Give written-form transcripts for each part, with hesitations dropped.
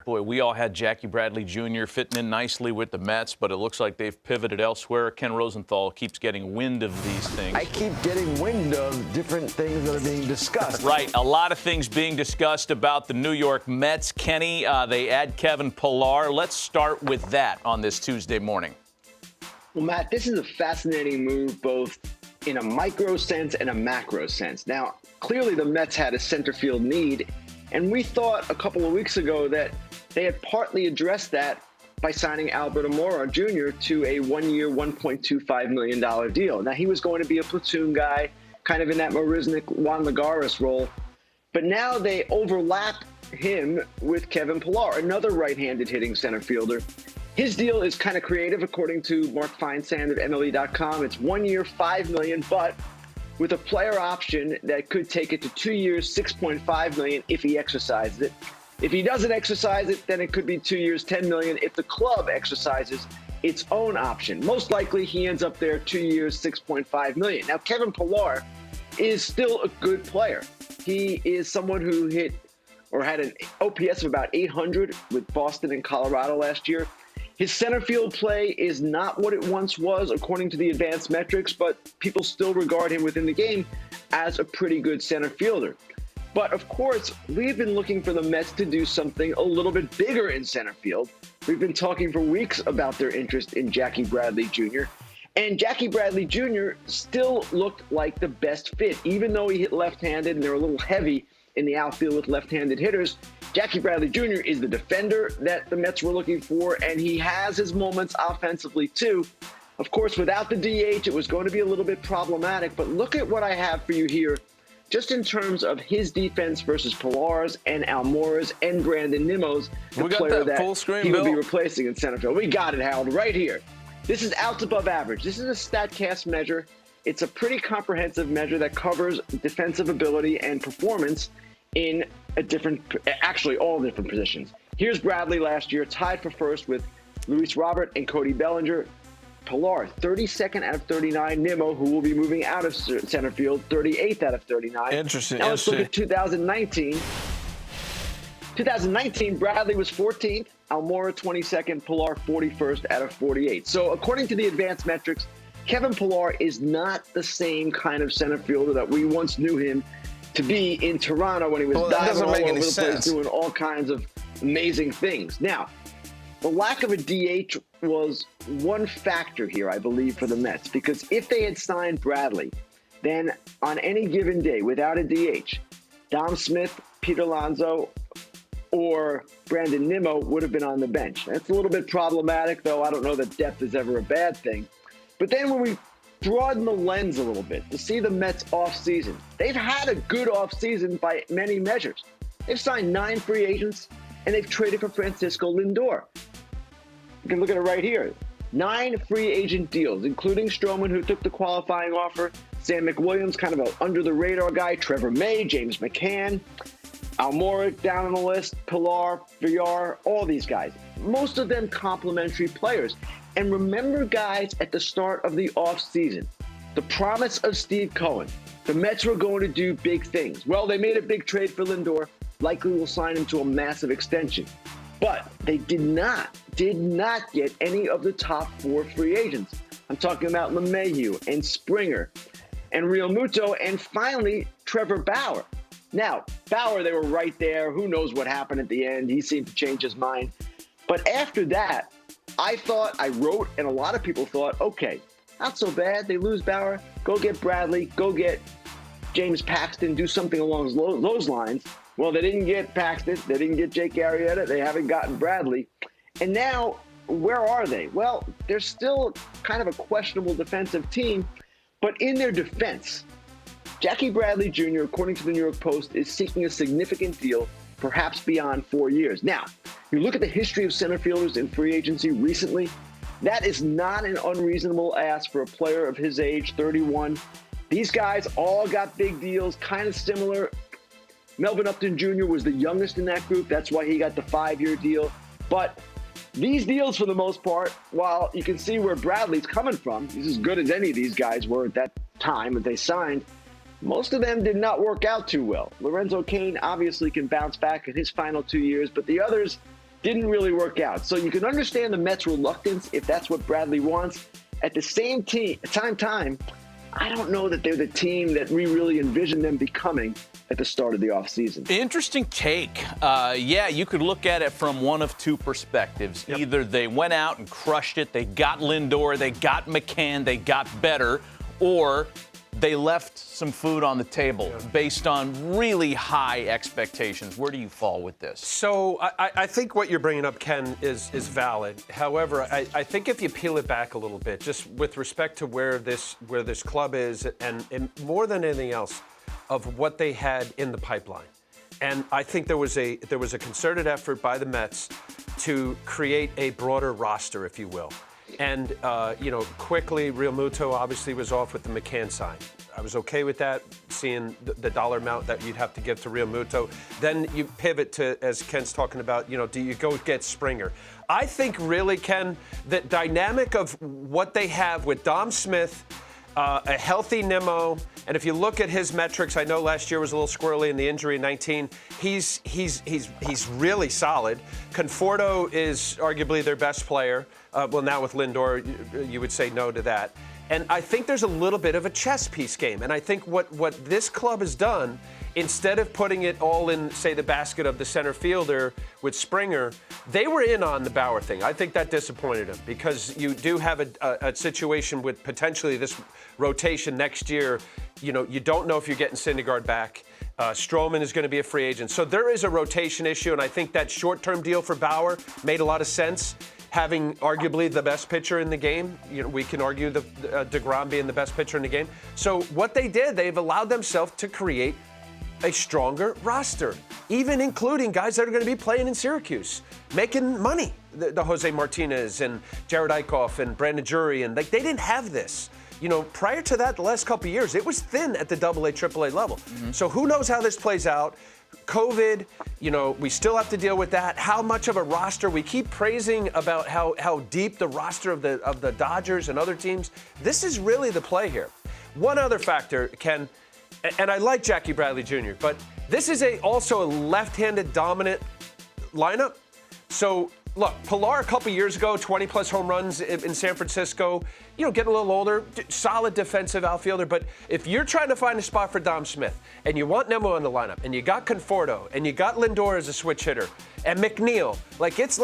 Boy, we all had Jackie Bradley Jr. fitting in nicely with the Mets, but it looks like they've pivoted elsewhere. Ken Rosenthal keeps getting wind of these things. I keep getting wind of different things that are being discussed. Right. A lot of things being discussed about the New York Mets. Kenny, they add Kevin Pillar. Let's start with that on this Tuesday morning. Well, Matt, this is a fascinating move, both in a micro sense and a macro sense. Now, clearly the Mets had a center field need, and we thought a couple of weeks ago that they had partly addressed that by signing Albert Amora Jr. to a one-year, $1.25 million deal. Now, he was going to be a platoon guy, kind of in that Marisnik, Juan Lagares role. But now they overlap him with Kevin Pillar, another right-handed hitting center fielder. His deal is kind of creative, according to Mark Feinsand of MLB.com. It's 1 year, $5 million, but with a player option that could take it to 2 years, $6.5 million if he exercises it. If he doesn't exercise it, then it could be 2 years, $10 million if the club exercises its own option. Most likely, he ends up there 2 years, $6.5 million. Now, Kevin Pillar is still a good player. He is someone who hit or had an OPS of about 800 with Boston and Colorado last year. His center field play is not what it once was, according to the advanced metrics, but people still regard him within the game as a pretty good center fielder. But of course, we've been looking for the Mets to do something a little bit bigger in center field. We've been talking for weeks about their interest in Jackie Bradley Jr., and Jackie Bradley Jr. still looked like the best fit, even though he hit left-handed and they're a little heavy in the outfield with left-handed hitters. Jackie Bradley Jr. is the defender that the Mets were looking for, and he has his moments offensively too. Of course, without the DH, it was going to be a little bit problematic, but look at what I have for you here, just in terms of his defense versus Pillar's and Almora's and Brandon Nimmo's, the player that full screen, he will Bill? be replacing in center field. We got it, Harold, right here. This is outs above average. This is a StatCast measure. It's a pretty comprehensive measure that covers defensive ability and performance in actually all different positions. Here's Bradley last year, tied for first with Luis Robert and Cody Bellinger. Pillar, 32nd out of 39. Nimmo, who will be moving out of center field, 38th out of 39. Interesting. Now let's look at 2019. 2019, Bradley was 14th, Almora 22nd, Pillar 41st out of 48. So according to the advanced metrics, Kevin Pillar is not the same kind of center fielder that we once knew him to be in Toronto when he was diving all over the place, doing all kinds of amazing things. Now, the lack of a DH was one factor here, I believe, for the Mets, because if they had signed Bradley, then on any given day, without a DH, Dom Smith, Pete Alonso, or Brandon Nimmo would have been on the bench. That's a little bit problematic, though. I don't know that depth is ever a bad thing. But then when we broaden the lens a little bit to see the Mets offseason, they've had a good offseason by many measures. They've signed 9 free agents, and they've traded for Francisco Lindor. You can look at it right here. 9 free agent deals, including Stroman, who took the qualifying offer, Sam McWilliams, kind of an under-the-radar guy, Trevor May, James McCann, Almora down on the list, Pillar, Villar, all these guys. Most of them complimentary players. And remember, guys, at the start of the offseason, the promise of Steve Cohen, the Mets were going to do big things. Well, they made a big trade for Lindor, likely will sign him to a massive extension. But they did not get any of the top 4 free agents. I'm talking about LeMahieu and Springer and Real Muto, and finally, Trevor Bauer. Now, Bauer, they were right there. Who knows what happened at the end? He seemed to change his mind. But after that, I wrote, and a lot of people thought, okay, not so bad. They lose Bauer. Go get Bradley. Go get James Paxton. Do something along those lines. Well, they didn't get Paxton. They didn't get Jake Arrieta. They haven't gotten Bradley. And now, where are they? Well, they're still kind of a questionable defensive team. But in their defense, Jackie Bradley Jr., according to the New York Post, is seeking a significant deal, perhaps beyond 4 years. Now, you look at the history of center fielders in free agency recently, that is not an unreasonable ask for a player of his age, 31. These guys all got big deals, kind of similar. Melvin Upton Jr. was the youngest in that group. That's why he got the 5-year deal. But these deals, for the most part, while you can see where Bradley's coming from, he's as good as any of these guys were at that time that they signed, most of them did not work out too well. Lorenzo Cain obviously can bounce back in his final 2 years, but the others, Didn't really work out. So you can understand the Mets' reluctance if that's what Bradley wants. At the same time, I don't know that they're the team that we really envisioned them becoming at the start of the offseason. Interesting take. Yeah, you could look at it from one of two perspectives. Yep. Either they went out and crushed it, they got Lindor, they got McCann, they got better, or they left some food on the table based on really high expectations. Where do you fall with this? So I think what you're bringing up, Ken, is valid. However, I think if you peel it back a little bit, just with respect to where this club is, and more than anything else, of what they had in the pipeline. And I think there was a concerted effort by the Mets to create a broader roster, if you will. And, quickly, Real Muto obviously was off with the McCann sign. I was okay with that, seeing the dollar amount that you'd have to give to Real Muto. Then you pivot to, as Ken's talking about, do you go get Springer? I think really, Ken, the dynamic of what they have with Dom Smith, a healthy Nimmo, and if you look at his metrics, I know last year was a little squirrely in the injury in 19. He's really solid. Conforto is arguably their best player. Now with Lindor, you would say no to that. And I think there's a little bit of a chess piece game. And I think what this club has done, instead of putting it all in, say, the basket of the center fielder with Springer, they were in on the Bauer thing. I think that disappointed them because you do have a situation with potentially this rotation next year. You don't know if you're getting Syndergaard back. Stroman is going to be a free agent. So there is a rotation issue, and I think that short-term deal for Bauer made a lot of sense. Having arguably the best pitcher in the game, we can argue the DeGrom being the best pitcher in the game. So what they did, they've allowed themselves to create a stronger roster, even including guys that are going to be playing in Syracuse, making money. The Jose Martinez and Jared Eichhoff and Brandon Drury, and they didn't have this. Prior to that, the last couple of years, it was thin at the AA, AAA level. Mm-hmm. So who knows how this plays out? COVID, we still have to deal with that. How much of a roster? We keep praising about how deep the roster of the Dodgers and other teams. This is really the play here. One other factor, Ken, and I like Jackie Bradley Jr., but this is also a left-handed dominant lineup. So, look, Pilar a couple years ago, 20-plus home runs in San Francisco, getting a little older, solid defensive outfielder. But if you're trying to find a spot for Dom Smith, and you want Nimmo in the lineup, and you got Conforto, and you got Lindor as a switch hitter, and McNeil, it's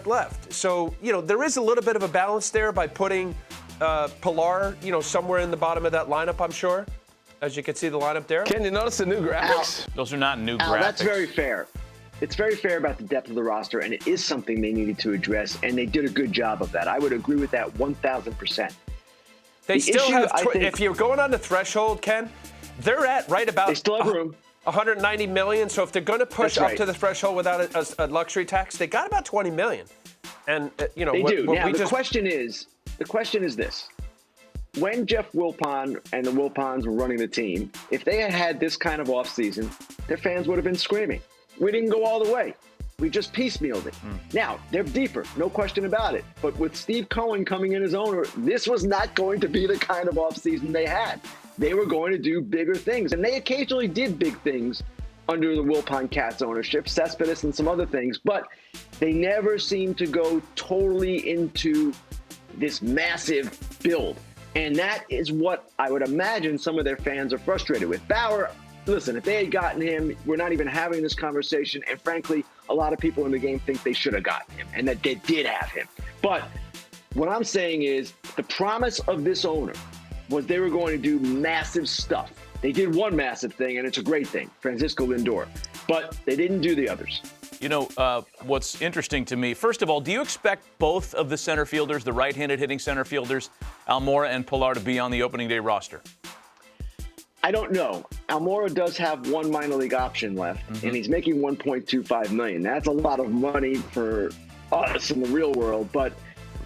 left. So, there is a little bit of a balance there by putting Pilar, somewhere in the bottom of that lineup, I'm sure. As you can see the lineup there. Can you notice the new graphics? Those are not new graphics. That's very fair. It's very fair about the depth of the roster, and it is something they needed to address, and they did a good job of that. I would agree with that 1,000%. They still have, if you're going on the threshold, Ken, they're at right about they still have room. 190 million. So if they're going to push That's up right. to the threshold without a luxury tax, they got about 20 million. And they do. Now the question is this. When Jeff Wilpon and the Wilpons were running the team, if they had had this kind of offseason, their fans would have been screaming. We didn't go all the way. We just piecemealed it. Now, they're deeper, no question about it. But with Steve Cohen coming in as owner, this was not going to be the kind of offseason they had. They were going to do bigger things, and they occasionally did big things under the Wilpon Cats ownership, Cespedes and some other things, but they never seemed to go totally into this massive build. And that is what I would imagine some of their fans are frustrated with. Bauer, listen, if they had gotten him, we're not even having this conversation. And frankly, a lot of people in the game think they should have gotten him and that they did have him. But what I'm saying is the promise of this owner was they were going to do massive stuff. They did one massive thing, and it's a great thing, Francisco Lindor. But they didn't do the others. What's interesting to me, first of all, do you expect both of the center fielders, the right-handed hitting center fielders, Almora and Pilar, to be on the opening day roster? I don't know. Almora does have one minor league option left, and he's making $1.25 million. That's a lot of money for us in the real world, but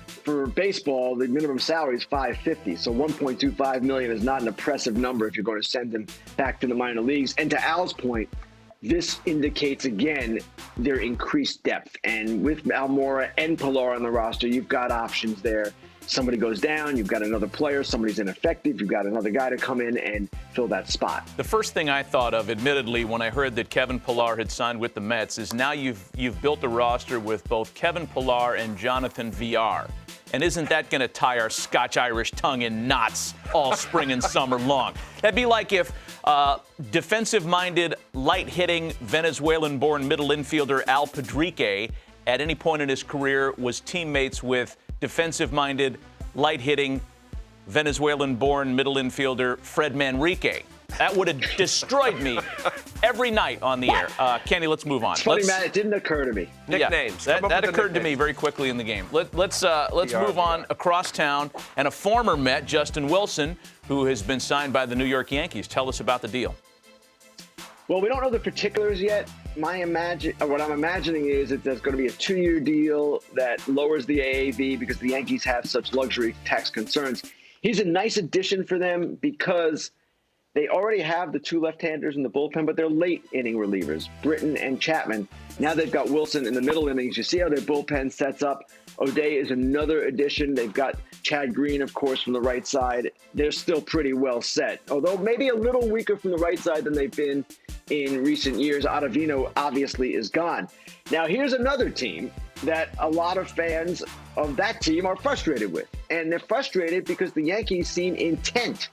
for baseball, the minimum salary is $550. So $1.25 million is not an oppressive number if you're going to send him back to the minor leagues. And to Al's point, this indicates, again, their increased depth. And with Almora and Pilar on the roster, you've got options there. Somebody goes down, you've got another player, somebody's ineffective, you've got another guy to come in and fill that spot. The first thing I thought of, admittedly, when I heard that Kevin Pilar had signed with the Mets is now you've built a roster with both Kevin Pilar and Jonathan VR. And isn't that going to tie our Scotch-Irish tongue in knots all spring and summer long? That'd be like if defensive-minded, light-hitting, Venezuelan-born middle infielder Al Padrique at any point in his career was teammates with defensive-minded, light-hitting, Venezuelan-born middle infielder Fred Manrique. That would have destroyed me every night on the air. Kenny, let's move on. It's funny, Matt, it didn't occur to me. Nicknames. Yeah, that occurred to me very quickly in the game. Let's move on across town. And a former Met, Justin Wilson, who has been signed by the New York Yankees. Tell us about the deal. Well, we don't know the particulars yet. What I'm imagining is that there's going to be a 2-year deal that lowers the AAV because the Yankees have such luxury tax concerns. He's a nice addition for them because they already have the 2 left-handers in the bullpen, but they're late inning relievers, Britton and Chapman. Now they've got Wilson in the middle innings. You see how their bullpen sets up. O'Day is another addition. They've got Chad Green, of course, from the right side. They're still pretty well set, although maybe a little weaker from the right side than they've been in recent years. Ottavino obviously is gone. Now here's another team that a lot of fans of that team are frustrated with. And they're frustrated because the Yankees seem intent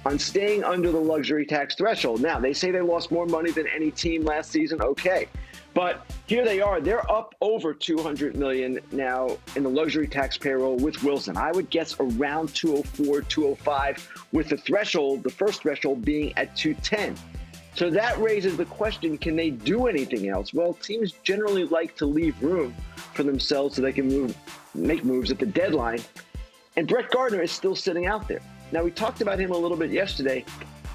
on staying under the luxury tax threshold. Now, they say they lost more money than any team last season. Okay. But here they are. They're up over $200 million now in the luxury tax payroll with Wilson. I would guess around 204, 205, with the threshold, the first threshold being at 210. So that raises the question, can they do anything else? Well, teams generally like to leave room for themselves so they can make moves at the deadline. And Brett Gardner is still sitting out there. Now, we talked about him a little bit yesterday.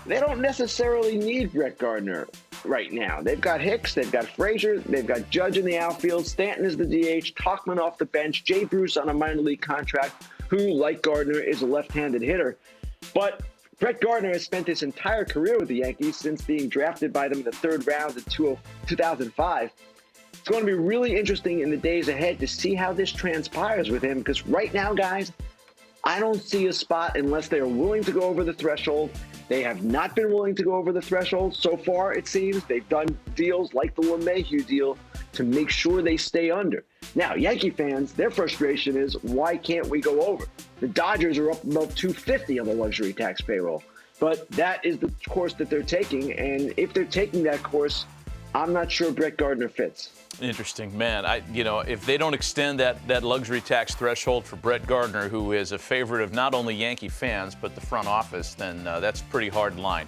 They don't necessarily need Brett Gardner right now. They've got Hicks, they've got Frazier, they've got Judge in the outfield, Stanton is the DH, Tauchman off the bench, Jay Bruce on a minor league contract, who, like Gardner, is a left-handed hitter. But Brett Gardner has spent his entire career with the Yankees since being drafted by them in the 3rd round in 2005. It's going to be really interesting in the days ahead to see how this transpires with him, because right now, guys, I don't see a spot unless they are willing to go over the threshold. They have not been willing to go over the threshold so far, it seems. They've done deals like the LeMahieu deal to make sure they stay under. Now, Yankee fans, their frustration is, why can't we go over? The Dodgers are up about $250 on the luxury tax payroll. But that is the course that they're taking. And if they're taking that course, I'm not sure Brett Gardner fits. Interesting, man. If they don't extend that luxury tax threshold for Brett Gardner, who is a favorite of not only Yankee fans but the front office, then that's a pretty hard line.